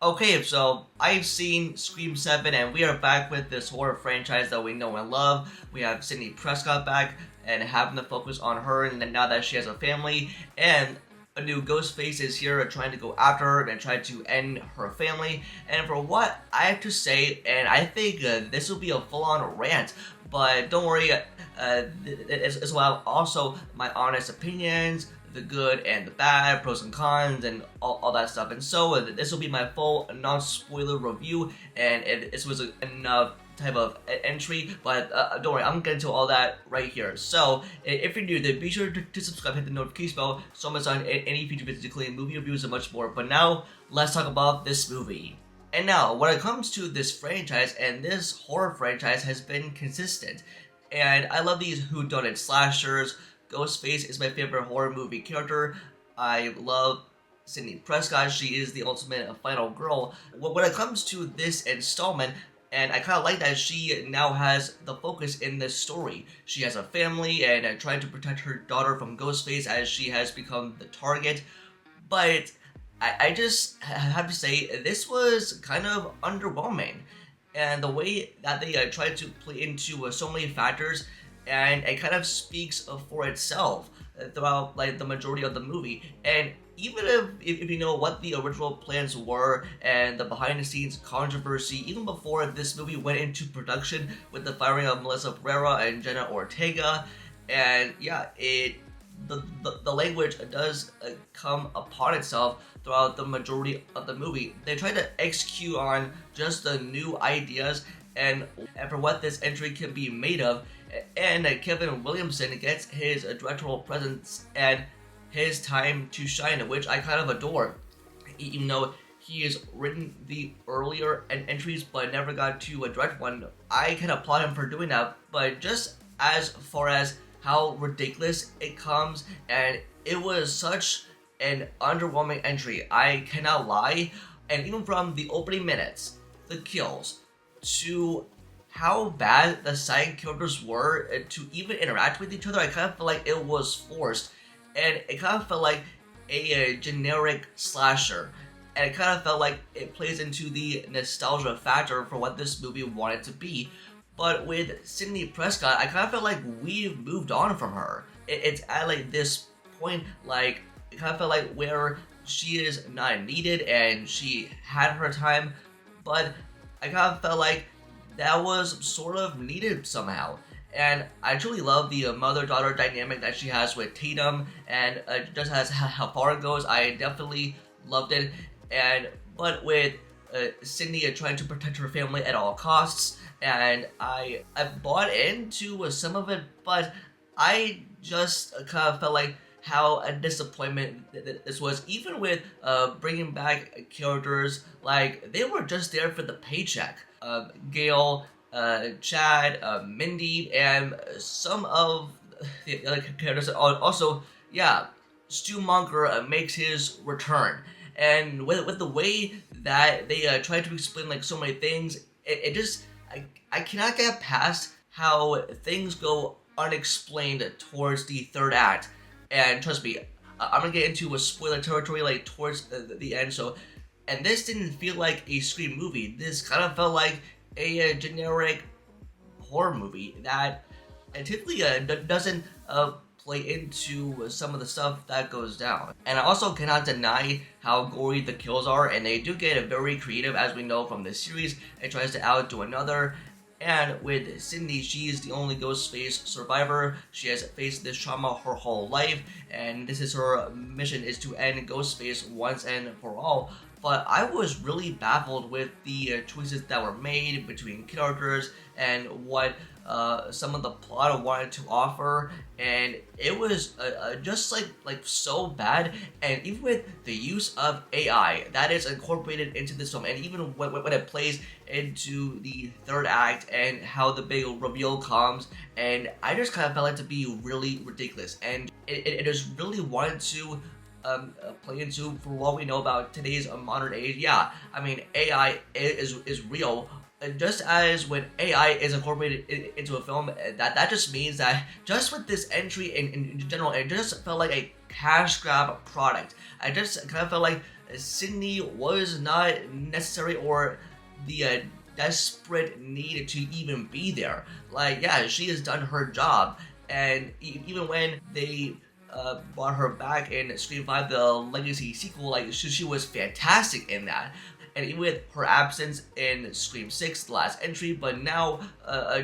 Okay, so I've seen Scream 7 and we are back with this horror franchise that we know and love. We have Sidney Prescott back and having the focus on her, and then now that she has a family, and a new Ghostface is here trying to go after her and try to end her family. And for what I have to say, and I think this will be a full-on rant, but don't worry, as well also my honest opinions, the good and the bad, pros and cons, and all that stuff. And so this will be my full non-spoiler review, and this was enough type of entry, but don't worry, I'm gonna get into all that right here. So if you're new, then be sure to subscribe, hit the notification bell, so much on any future videos, including movie reviews and much more. But now let's talk about this movie. And now, when it comes to this franchise, and this horror franchise has been consistent, and I love these whodunit slashers. Ghostface is my favorite horror movie character. I love Sidney Prescott. She is the ultimate final girl. When it comes to this installment, and I kind of like that she now has the focus in this story. She has a family and trying to protect her daughter from Ghostface as she has become the target. But I just have to say, this was kind of underwhelming. And the way that they tried to play into so many factors, and it kind of speaks for itself throughout like the majority of the movie. And even if you know what the original plans were and the behind the scenes controversy, even before this movie went into production with the firing of Melissa Barrera and Jenna Ortega, and yeah, the language does come upon itself throughout the majority of the movie. They try to execute on just the new ideas and for what this entry can be made of. And Kevin Williamson gets his directorial presence and his time to shine, which I kind of adore. Even though he has written the earlier entries but never got to direct one, I can applaud him for doing that. But just as far as how ridiculous it comes, and it was such an underwhelming entry, I cannot lie. And even from the opening minutes, the kills, to how bad the side characters were to even interact with each other, I kind of felt like it was forced, and it kind of felt like a generic slasher, and it kind of felt like it plays into the nostalgia factor for what this movie wanted to be. But with Sidney Prescott, I kind of felt like we've moved on from her. It's at like this point, like it kind of felt like where she is not needed and she had her time, but I kind of felt like that was sort of needed somehow. And I truly love the mother-daughter dynamic that she has with Tatum, and just as how far it goes, I definitely loved it. And but with Cindy trying to protect her family at all costs, and I bought into some of it, but I just kind of felt like how a disappointment this was, even with bringing back characters like they were just there for the paycheck. Gail, Chad, Mindy, and some of the other characters. Also, yeah, Stu Monker makes his return, and with the way that they try to explain like so many things, it just I cannot get past how things go unexplained towards the third act. And trust me, I'm gonna get into a spoiler territory like towards the end. So, and this didn't feel like a Scream movie. This kind of felt like a generic horror movie that typically doesn't play into some of the stuff that goes down. And I also cannot deny how gory the kills are, and they do get very creative, as we know from this series. It tries to outdo another. And with Cindy, she is the only Ghostface survivor. She has faced this trauma her whole life, and this is her mission, is to end Ghostface once and for all. But I was really baffled with the choices that were made between characters and what some of the plot wanted to offer, and it was just like so bad. And even with the use of AI that is incorporated into this film, and even when it plays into the third act and how the big reveal comes, and I just kind of felt it to be really ridiculous, and it just really wanted to play into for what we know about today's modern age. Yeah, I mean, AI is real. Just as when AI is incorporated into a film, that just means that just with this entry in general, it just felt like a cash grab product. I just kind of felt like Sidney was not necessary or the desperate need to even be there. Like, yeah, she has done her job, and even when they brought her back in Scream 5, the Legacy sequel, like she was fantastic in that. And even with her absence in Scream 6, the last entry, but now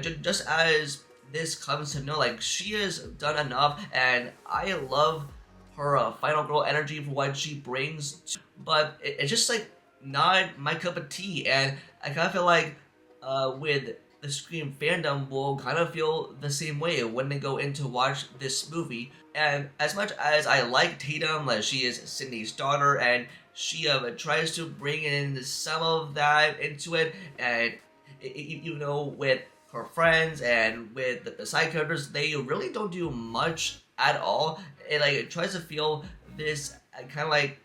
just as this comes to know, like she has done enough, and I love her final girl energy for what she brings, but it's just like not my cup of tea, and I kind of feel like with the Scream fandom will kind of feel the same way when they go in to watch this movie. And as much as I like Tatum, like she is Sidney's daughter, and she tries to bring in some of that into it, and you know, with her friends and with the side characters, they really don't do much at all. It tries to feel this kind of like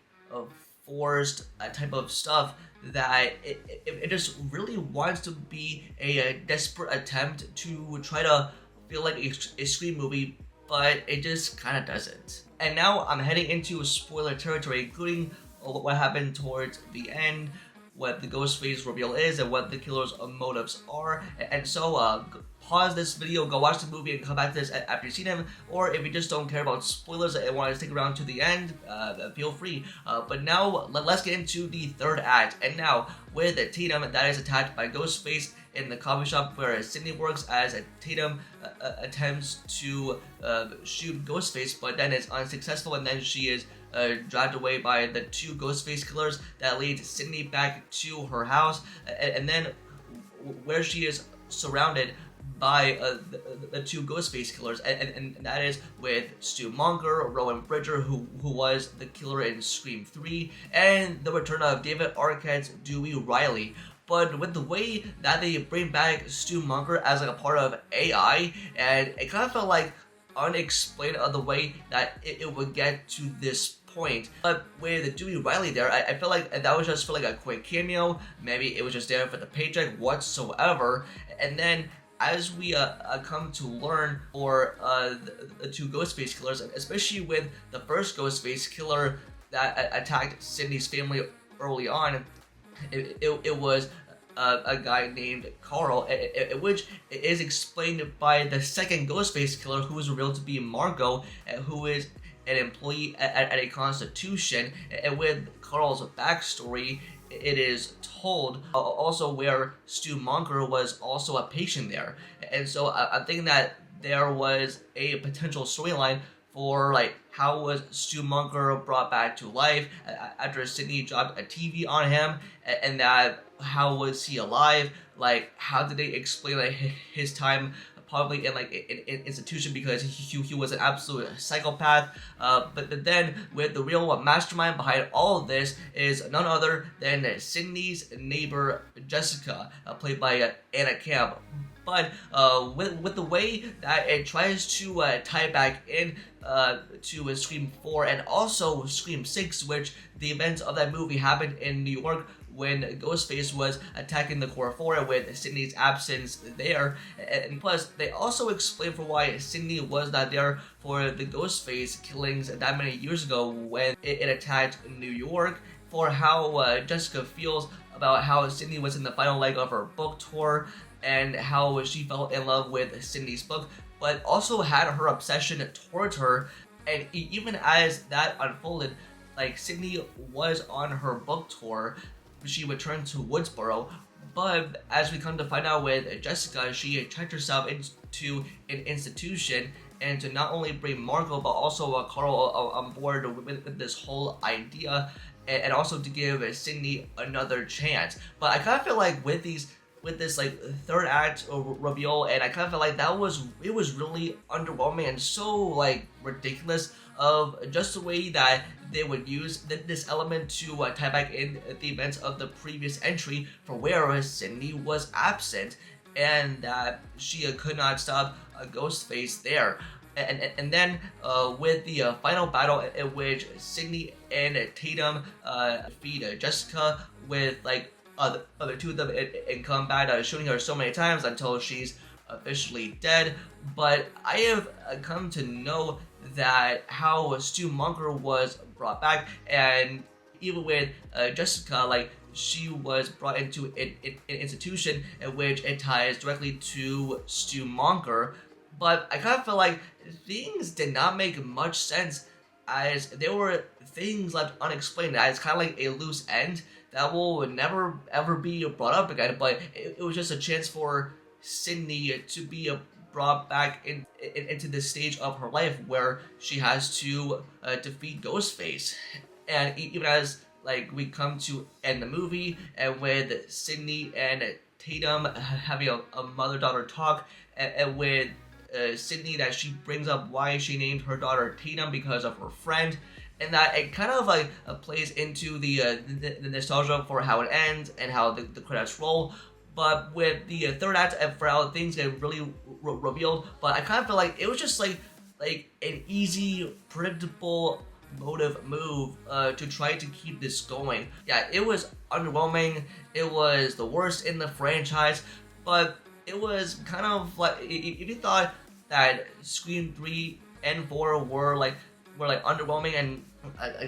forced type of stuff that it just really wants to be a desperate attempt to try to feel like a Scream movie, but it just kind of doesn't. And now I'm heading into spoiler territory, including what happened towards the end, what the Ghostface reveal is, and what the killer's motives are. And so pause this video, go watch the movie, and come back to this after you've seen him. Or if you just don't care about spoilers and want to stick around to the end, feel free. But now let's get into the third act. And now with Tatum that is attacked by Ghostface in the coffee shop where Sidney works, as Tatum attempts to shoot Ghostface, but then is unsuccessful, and then she is dragged away by the two Ghostface killers that leads Sidney back to her house, and then where she is surrounded by the two Ghostface killers, and that is with Stu Monger, Rowan Bridger, who was the killer in Scream 3, and the return of David Arquette's Dewey Riley. But with the way that they bring back Stu Monger as like a part of AI, and it kind of felt like unexplained of the way that it would get to this point. But with Dewey Riley there, I feel like that was just for like a quick cameo. Maybe it was just there for the paycheck whatsoever. And then as we come to learn for the two Ghostface killers, especially with the first Ghostface killer that attacked Sidney's family early on, it was a guy named Carl, which is explained by the second Ghostface killer, who is revealed to be Margot, who is an employee at a constitution. And with Carl's backstory, it is told also where Stu Monger was also a patient there. And so I'm thinking that there was a potential storyline for like how was Stu Monger brought back to life after Sidney dropped a TV on him, and that how was he alive? Like how did they explain like his time probably in like an institution because he was an absolute psychopath. But then with the real mastermind behind all of this is none other than Sidney's neighbor Jessica, played by Anna Campbell. But with the way that it tries to tie back in to Scream 4 and also Scream 6, which the events of that movie happened in New York when Ghostface was attacking the Core 4 with Sidney's absence there. And plus, they also explain for why Sidney was not there for the Ghostface killings that many years ago when it attacked New York, for how Jessica feels about how Sidney was in the final leg of her book tour, and how she fell in love with Sidney's book, but also had her obsession towards her. And even as that unfolded, like Sidney was on her book tour, she returned to Woodsboro, but as we come to find out with Jessica, she checked herself into an institution, and to not only bring Margot but also Carl on board with this whole idea, and also to give Sidney another chance. But I kind of feel like with this like third act reveal, and I kind of felt like it was really underwhelming and so like ridiculous of just the way that they would use this element to tie back in the events of the previous entry, for where Sidney was absent and that she could not stop Ghostface there. And then with the final battle in which Sidney and Tatum defeat Jessica with like other two of them in combat, shooting her so many times until she's officially dead. But I have come to know that how Stu Monger was brought back, and even with Jessica, like, she was brought into an institution in which it ties directly to Stu Monker, but I kind of feel like things did not make much sense, as there were things left unexplained, as kind of like a loose end that will never ever be brought up again, but it was just a chance for Sidney to be brought back into this stage of her life where she has to defeat Ghostface. And even as like we come to end the movie, and with Sidney and Tatum having a mother-daughter talk, and with Sidney that she brings up why she named her daughter Tatum because of her friend, and that it kind of like plays into the nostalgia for how it ends and how the credits roll. But with the third act and for how things get really revealed, but I kind of feel like it was just like an easy, predictable motive move to try to keep this going. Yeah, it was underwhelming. It was the worst in the franchise, but it was kind of like, if you thought that Scream 3 and 4 were underwhelming and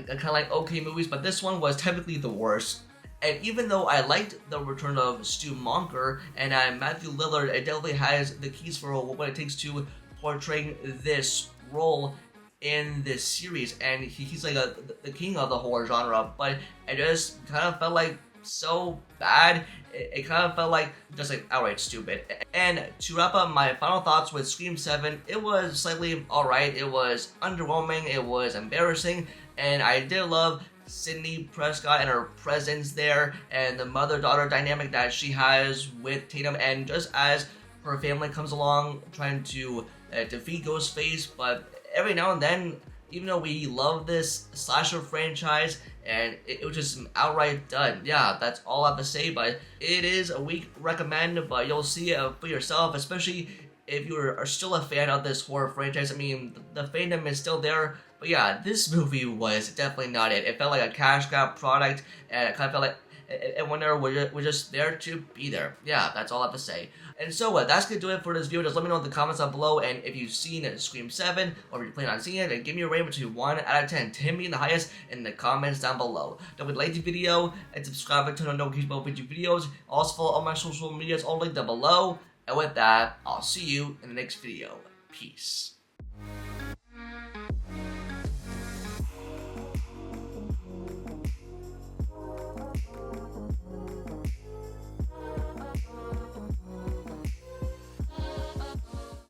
kind of like okay movies, but this one was technically the worst. And even though I liked the return of Stu Monker and Matthew Lillard, it definitely has the keys for what it takes to portraying this role in this series, and he's like the king of the horror genre, but it just kind of felt like so bad. It kind of felt like just like outright stupid. And to wrap up my final thoughts with Scream 7, it was slightly alright, it was underwhelming, it was embarrassing, and I did love Sidney Prescott and her presence there, and the mother-daughter dynamic that she has with Tatum, and just as her family comes along trying to defeat Ghostface. But every now and then, even though we love this slasher franchise, and it was just outright done. Yeah, that's all I have to say, but it is a weak recommend, but you'll see it for yourself, especially if you are still a fan of this horror franchise. I mean, the fandom is still there, but yeah, this movie was definitely not it. It felt like a cash grab product, and it kind of felt like everyone we're just there to be there. Yeah, that's all I have to say. And so that's going to do it for this video. Just let me know in the comments down below, and if you've seen Scream 7, or if you plan on seeing it, and give me a rating between 1 out of 10. 10 being the highest in the comments down below. Don't forget to like the video, and subscribe and turn on notifications about future videos. Also follow all my social medias all linked down below. And with that, I'll see you in the next video. Peace.